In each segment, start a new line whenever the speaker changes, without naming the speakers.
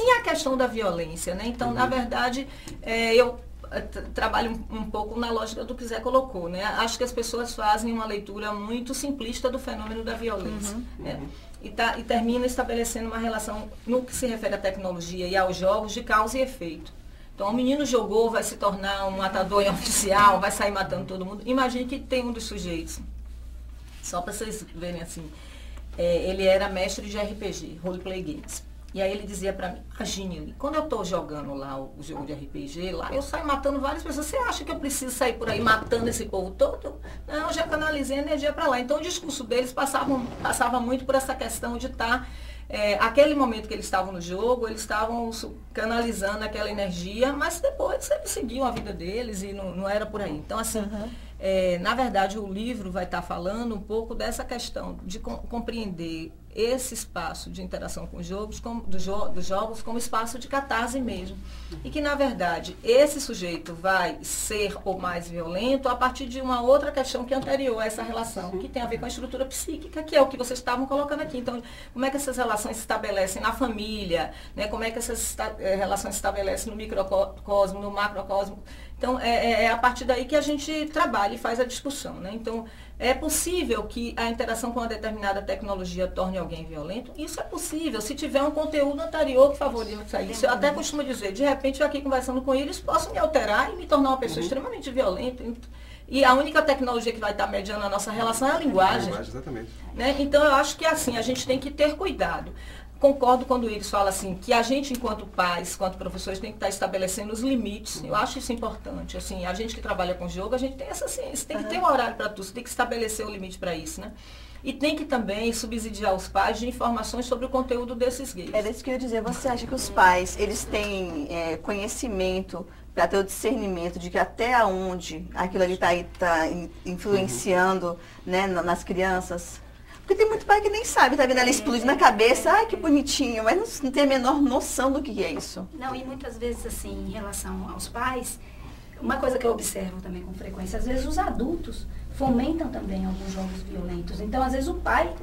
sim a questão da violência, né? Então, na verdade, eu trabalho um pouco na lógica do que Zé colocou, né? Acho que as pessoas fazem uma leitura muito simplista do fenômeno da violência. Né? E termina estabelecendo uma relação, no que se refere à tecnologia e aos jogos, de causa e efeito. Então, o menino jogou, vai se tornar um matador em oficial, vai sair matando todo mundo. Imagine que tem um dos sujeitos, só para vocês verem assim, ele era mestre de RPG, Roleplay Games. E aí ele dizia para mim, imagine, quando eu estou jogando lá o jogo de RPG, lá eu saio matando várias pessoas. Você acha que eu preciso sair por aí matando esse povo todo? Não, eu já canalizei energia para lá. Então o discurso deles passava muito por essa questão de estar, aquele momento que eles estavam no jogo, eles estavam canalizando aquela energia, mas depois eles seguiam a vida deles e não era por aí. Então assim, na verdade o livro vai estar falando um pouco dessa questão de compreender esse espaço de interação com os jogos, dos jogos como espaço de catarse mesmo. E que, na verdade, esse sujeito vai ser ou mais violento a partir de uma outra questão que é anterior a essa relação, que tem a ver com a estrutura psíquica, que é o que vocês estavam colocando aqui. Então, como é que essas relações se estabelecem na família, né? Como é que essas relações se estabelecem no microcosmo, no macrocosmo. Então, é a partir daí que a gente trabalha e faz a discussão, né? Então, é possível que a interação com uma determinada tecnologia torne alguém violento? Isso é possível, se tiver um conteúdo anterior que favoreça isso. Eu até costumo dizer, de repente, eu aqui conversando com eles, posso me alterar e me tornar uma pessoa extremamente violenta. E a única tecnologia que vai estar mediando a nossa relação é a linguagem.
Exatamente.
Né? Então, eu acho que assim, a gente tem que ter cuidado. Concordo quando eles falam assim, que a gente, enquanto pais, enquanto professores, tem que estar estabelecendo os limites. Eu acho isso importante. Assim, a gente que trabalha com jogo, a gente tem essa ciência, tem que ter um horário para tudo, você tem que estabelecer o limite para isso, né? E tem que também subsidiar os pais de informações sobre o conteúdo desses games.
É isso que eu ia dizer. Você acha que os pais, eles têm conhecimento para ter o discernimento de que até onde aquilo ali está influenciando, né, nas crianças? Porque tem muito pai que nem sabe, tá vendo ela explodir na cabeça, ai que bonitinho, mas não tem a menor noção do que é isso.
Não, e muitas vezes, assim, em relação aos pais, uma coisa que eu observo também com frequência, às vezes os adultos fomentam também alguns jogos violentos. Então, às vezes o pai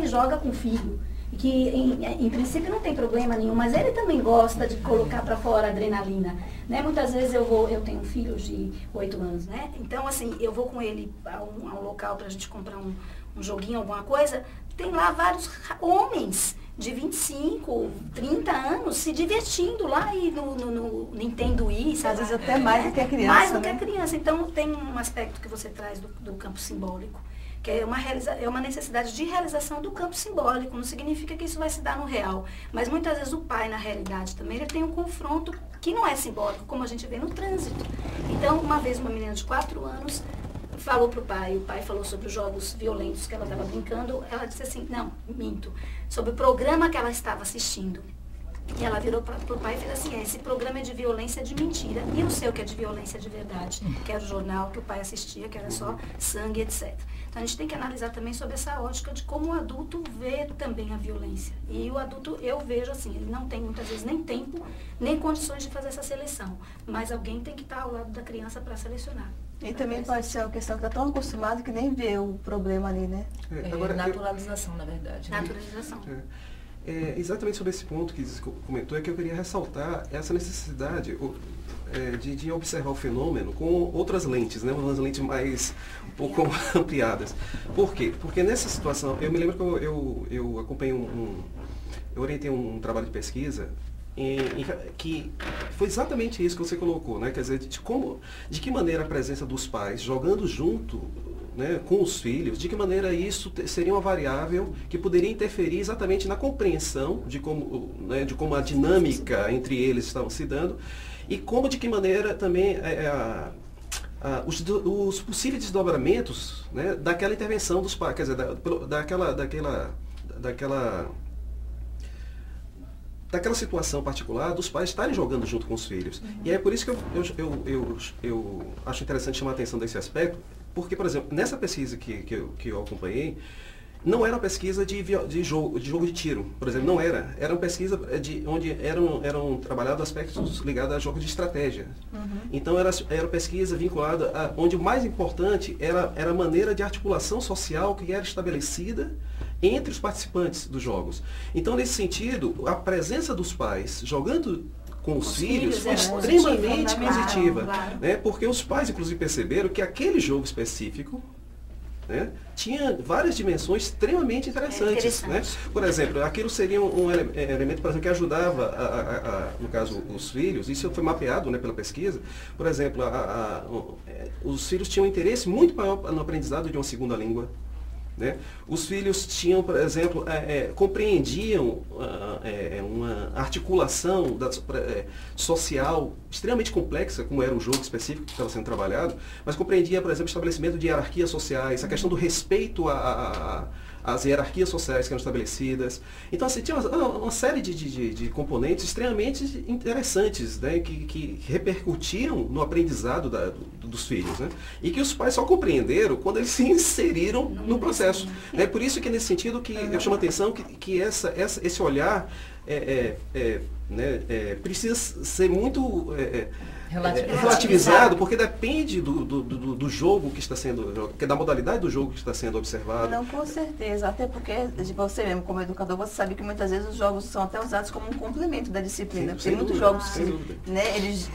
joga com o filho, que em princípio não tem problema nenhum, mas ele também gosta de colocar para fora a adrenalina, né? Muitas vezes eu tenho um filho de 8 anos, né? Então, assim, eu vou com ele a um local para a gente comprar um joguinho, alguma coisa, tem lá vários homens de 25, 30 anos se divertindo lá e no Nintendo Wii.
Às vezes até mais do que a criança.
Mais do que a criança. Então, tem um aspecto que você traz do campo simbólico, que é uma necessidade de realização do campo simbólico. Não significa que isso vai se dar no real. Mas muitas vezes o pai, na realidade, também ele tem um confronto que não é simbólico, como a gente vê no trânsito. Então, uma vez uma menina de 4 anos falou para o pai falou sobre os jogos violentos que ela estava brincando, ela disse assim, não, minto, sobre o programa que ela estava assistindo. E ela virou para o pai e fez assim, esse programa é de violência de mentira, e eu sei o que é de violência de verdade, que era o jornal que o pai assistia, que era só sangue, etc. Então a gente tem que analisar também sobre essa ótica de como o adulto vê também a violência. E o adulto, eu vejo assim, ele não tem muitas vezes nem tempo, nem condições de fazer essa seleção, mas alguém tem que estar ao lado da criança para selecionar.
E também pode ser uma questão que está tão acostumado que nem vê o problema ali, né?
Agora, naturalização, na verdade. Né?
Naturalização.
Exatamente sobre esse ponto que você comentou, é que eu queria ressaltar essa necessidade de observar o fenômeno com outras lentes, né? Umas lentes mais um pouco ampliadas. Por quê? Porque nessa situação, eu me lembro que eu acompanhei eu orientei um trabalho de pesquisa que foi exatamente isso que você colocou, né? Quer dizer, de que maneira a presença dos pais jogando junto, né, com os filhos, de que maneira isso seria uma variável que poderia interferir exatamente na compreensão de como a dinâmica entre eles estava se dando e de que maneira também os possíveis desdobramentos, né, daquela intervenção dos pais, quer dizer, daquela situação particular dos pais estarem jogando junto com os filhos. E é por isso que eu acho interessante chamar a atenção desse aspecto, porque, por exemplo, nessa pesquisa que eu acompanhei, não era uma pesquisa de jogo de tiro, por exemplo, não era. Era uma pesquisa onde eram trabalhados aspectos ligados a jogos de estratégia. Então, era pesquisa vinculada onde o mais importante era a maneira de articulação social que era estabelecida entre os participantes dos jogos. Então, nesse sentido, a presença dos pais jogando com os filhos foi extremamente positiva, né? Porque os pais, inclusive, perceberam que aquele jogo específico, né, tinha várias dimensões extremamente interessantes. Né? Por exemplo, aquilo seria um elemento, por exemplo, que ajudava, no caso, os filhos, isso foi mapeado, né, pela pesquisa. Por exemplo, os filhos tinham interesse muito maior no aprendizado de uma segunda língua. Né? Os filhos tinham, por exemplo, compreendiam uma articulação social extremamente complexa, como era o jogo específico que estava sendo trabalhado, mas compreendia, por exemplo, o estabelecimento de hierarquias sociais, a questão do respeito às hierarquias sociais que eram estabelecidas. Então, assim, tinha uma série de componentes extremamente interessantes, né, que repercutiam no aprendizado dos filhos, né, e que os pais só compreenderam quando eles se inseriram no processo. É por isso que, nesse sentido, que eu chamo a atenção que esse olhar precisa ser muito relativizado, porque depende do jogo que está sendo, da modalidade do jogo que está sendo observado.
Não, com certeza, até porque você mesmo, como educador, você sabe que muitas vezes os jogos são até usados como um complemento da disciplina. Tem muitos jogos que, né, eles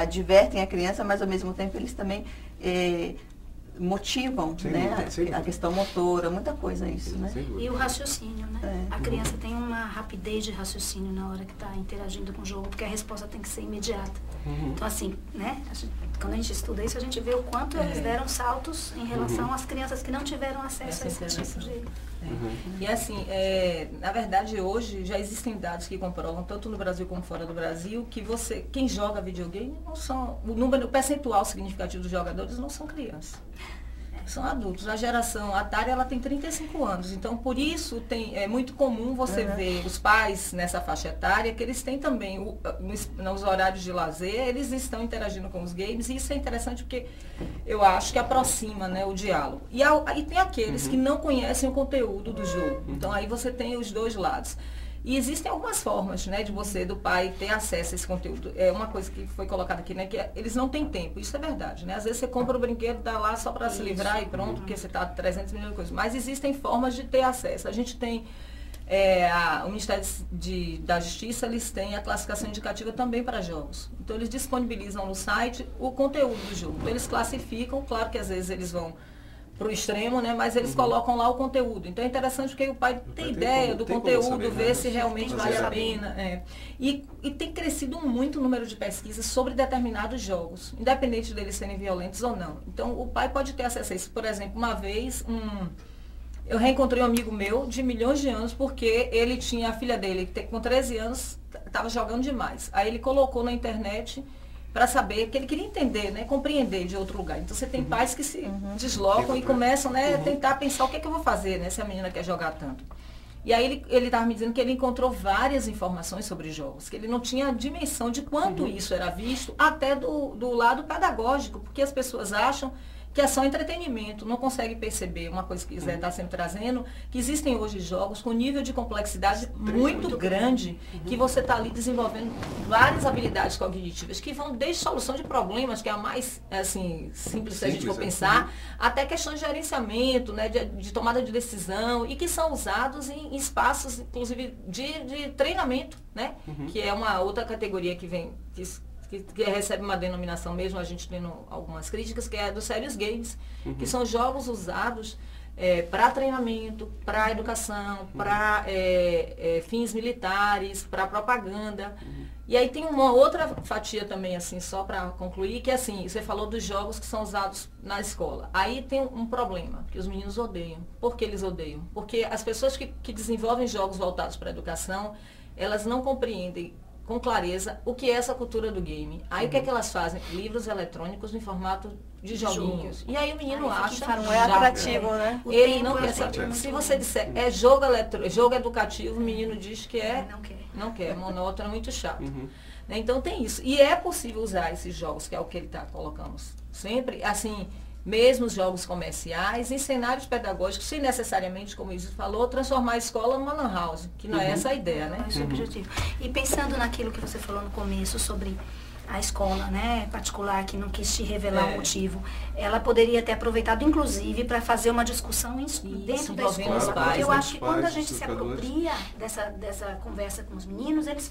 divertem a criança, mas ao mesmo tempo eles também motivam, né, a questão motora, muita coisa isso, né?
E o raciocínio, né? A criança tem uma rapidez de raciocínio na hora que está interagindo com o jogo, porque a resposta tem que ser imediata. Então, assim, né? Quando a gente estuda isso, a gente vê o quanto eles deram saltos em relação às crianças que não tiveram acesso a esse tipo de...
E assim, na verdade hoje já existem dados que comprovam, tanto no Brasil como fora do Brasil, que quem joga videogame não são, o percentual significativo dos jogadores não são crianças. São adultos. A geração Atari, ela tem 35 anos. Então, por isso, é muito comum você ver os pais nessa faixa etária, que eles têm também, nos horários de lazer, eles estão interagindo com os games. E isso é interessante porque eu acho que aproxima, né, o diálogo. E aí tem aqueles que não conhecem o conteúdo do jogo. Então, aí você tem os dois lados. E existem algumas formas, né, do pai ter acesso a esse conteúdo. É uma coisa que foi colocada aqui, né, que eles não têm tempo. Isso é verdade, né? Às vezes você compra o brinquedo, dá lá só para se livrar e pronto, porque você está 300 milhões de coisas. Mas existem formas de ter acesso. A gente tem, o Ministério da Justiça, eles têm a classificação indicativa também para jogos. Então, eles disponibilizam no site o conteúdo do jogo. Então, eles classificam, claro que às vezes eles vão para o extremo, né? Mas eles colocam lá o conteúdo. Então é interessante porque o pai tem ideia do conteúdo, ver se realmente vale a pena. E tem crescido muito o número de pesquisas sobre determinados jogos, independente deles serem violentos ou não. Então o pai pode ter acesso a isso. Por exemplo, uma vez, eu reencontrei um amigo meu de milhões de anos, porque ele tinha a filha dele, que com 13 anos, estava jogando demais. Aí ele colocou na internet para saber, que ele queria entender, né, compreender de outro lugar. Então você tem pais que se deslocam e começam, né, a tentar pensar o que é que eu vou fazer, né, se a menina quer jogar tanto. E aí ele estava me dizendo que ele encontrou várias informações sobre jogos, que ele não tinha dimensão de quanto isso era visto, até do lado pedagógico, porque as pessoas acham que é só entretenimento, não consegue perceber uma coisa que Zé está sempre trazendo, que existem hoje jogos com nível de complexidade muito grande, que você está ali desenvolvendo várias habilidades cognitivas, que vão desde solução de problemas, que é a mais assim, simples se a gente for pensar, até questões de gerenciamento, né, de tomada de decisão, e que são usados em espaços, inclusive, de treinamento, né, que é uma outra categoria que vem... Que recebe uma denominação mesmo, a gente tendo algumas críticas, que é dos serious games, que são jogos usados para treinamento, para educação, para fins militares, para propaganda. E aí tem uma outra fatia também, assim, só para concluir, que assim, você falou dos jogos que são usados na escola. Aí tem um problema, que os meninos odeiam. Por que eles odeiam? Porque as pessoas que desenvolvem jogos voltados para a educação, elas não compreendem com clareza o que é essa cultura do game. Aí o que é que elas fazem? Livros eletrônicos em formato de joguinhos. E aí o menino acha...
Não é atrativo, né?
Ele não quer saber. Se você disser jogo educativo, o menino diz que não quer, monótono, muito chato. Então tem isso. E é possível usar esses jogos, que é o que ele está colocando sempre, assim... mesmo os jogos comerciais, em cenários pedagógicos, sem necessariamente, como o Isis falou, transformar a escola numa lan house, que não é essa a ideia, né?
Esse é o objetivo. E pensando naquilo que você falou no começo sobre a escola, né, particular, que não quis te revelar o motivo, ela poderia ter aproveitado, inclusive, para fazer uma discussão dentro da escola.
Os pais,
Porque eu acho que
pais,
quando a gente
os
se
educadores.
apropria dessa conversa com os meninos, eles